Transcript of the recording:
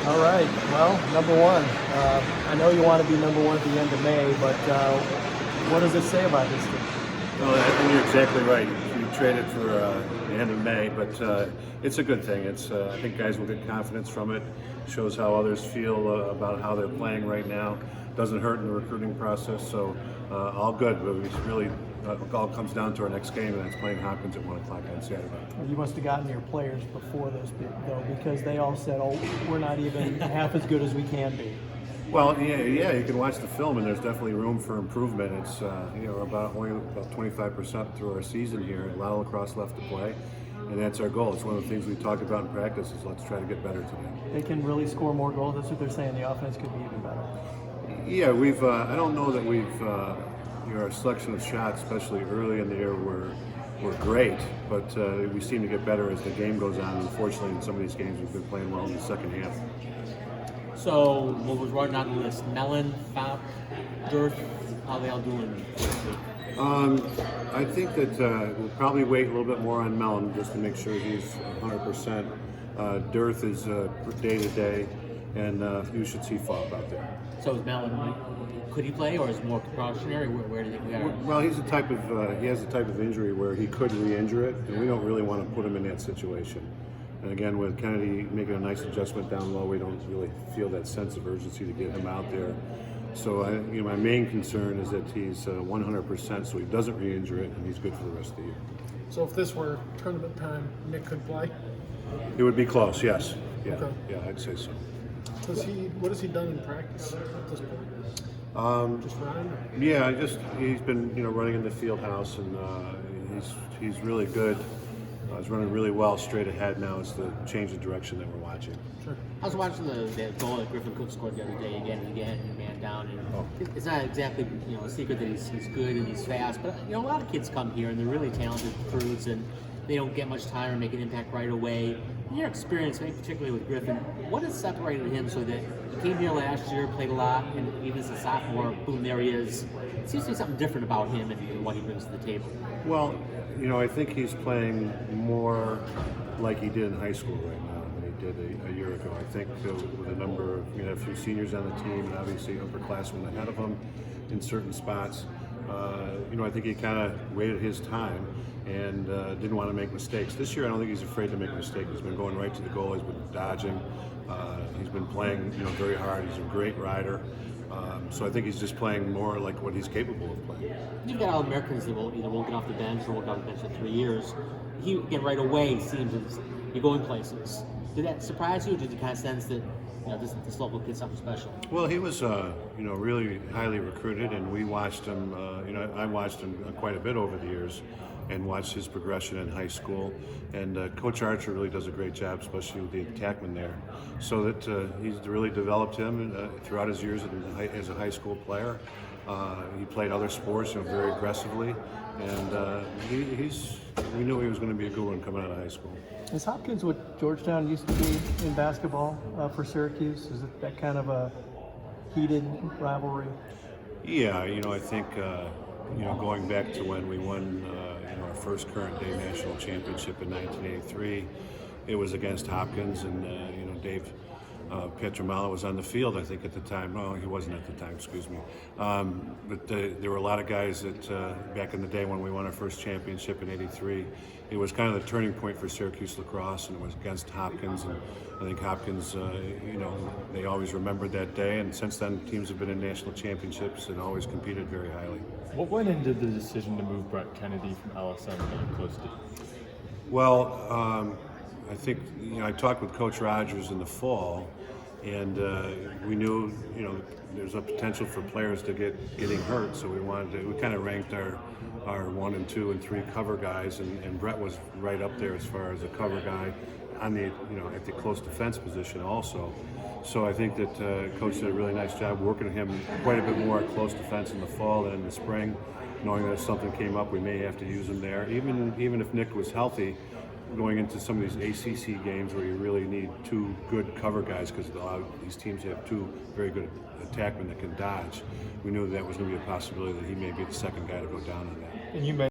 All right. Well, number one. I know you want to be number one at the end of May, but what does it say about this team? Well, I think you're exactly right. You traded for the end of May, but it's a good thing. I think guys will get confidence from it. Shows how others feel about how they're playing right now. Doesn't hurt in the recruiting process, so all good. But it's really it all comes down to our next game, and that's playing Hopkins at 1 o'clock on Saturday. You must have gotten your players before those, though, because they all said, "Oh, we're not even half as good as we can be." Well, yeah, you can watch the film, and there's definitely room for improvement. It's only about 25% through our season here. A lot of lacrosse left to play, and that's our goal. It's one of the things we talked about in practice. Is let's try to get better today. They can really score more goals. That's what they're saying. The offense could be even better. Yeah, we've. I don't know that we've. Our selection of shots, especially early in the year, were great, but we seem to get better as the game goes on. Unfortunately, in some of these games, we've been playing well in the second half. So, what was running on the list? Mellon, Fop, Dirth, how they all doing? I think that we'll probably wait a little bit more on Mellon just to make sure he's 100%. Dirth is day to day, and you should see Fop out there. So is Mellon, could he play, or is it more precautionary? Where do you think we are? Well, he has the type of injury where he could re-injure it, and we don't really want to put him in that situation. And again, with Kennedy making a nice adjustment down low, we don't really feel that sense of urgency to get him out there. So, my main concern is that he's 100%, so he doesn't re-injure it, and he's good for the rest of the year. So if this were tournament time, Nick could play? It would be close, yes. Yeah, Okay. yeah, I'd say so. What has he done in practice at this point? Just running? Yeah, he's been running in the field house, and he's really good. He's running really well straight ahead now. It's the change of direction that we're watching. Sure. I was watching the goal that Griffin Cook scored the other day again and again, man down. And it's not exactly a secret that he's good and he's fast, but a lot of kids come here and they're really talented crews and they don't get much time or make an impact right away. In your experience, maybe particularly with Griffin, what has separated him so that he came here last year, played a lot, and even as a sophomore, boom, there he is. It seems to be something different about him and what he brings to the table. Well, I think he's playing more like he did in high school right now than he did a year ago. I think with a number of, a few seniors on the team and obviously upperclassmen ahead of him in certain spots, I think he kind of waited his time and didn't want to make mistakes. This year, I don't think he's afraid to make a mistake. He's been going right to the goal. He's been dodging. He's been playing, very hard. He's a great rider. So I think he's just playing more like what he's capable of playing. You've got All-Americans that either won't get off the bench or won't get off the bench for 3 years. He, again, right away seems as you're going places. Did that surprise you, or did you kind of sense that this local kid's something special? Well, he was, really highly recruited, and we watched him. I watched him quite a bit over the years, and watched his progression in high school. And Coach Archer really does a great job, especially with the attackman there. So that he's really developed him throughout his years as a high school player. He played other sports, very aggressively, and we knew he was going to be a good one coming out of high school. Is Hopkins what Georgetown used to be in basketball for Syracuse? Is it that kind of a heated rivalry? Yeah, I think going back to when we won our first current day national championship in 1983, it was against Hopkins, and Dave Pietramala was on the field, I think, at the time. No, he wasn't at the time, excuse me. But there were a lot of guys that back in the day when we won our first championship in '83, it was kind of the turning point for Syracuse lacrosse, and it was against Hopkins. And I think Hopkins, they always remembered that day, and since then teams have been in national championships and always competed very highly. What went into the decision to move Brett Kennedy from LSM to Coastal? Well, I think I talked with Coach Rogers in the fall, and we knew there's a potential for players to getting hurt, so we kind of ranked our 1 and 2 and 3 cover guys, and Brett was right up there as far as a cover guy on the at the close defense position also. So I think that Coach did a really nice job working with him quite a bit more at close defense in the fall than in the spring, knowing that if something came up, we may have to use him there. Even if Nick was healthy, going into some of these ACC games where you really need 2 good cover guys, because a lot of these teams have 2 very good attackmen that can dodge, we knew that was going to be a possibility that he may be the second guy to go down on that. And you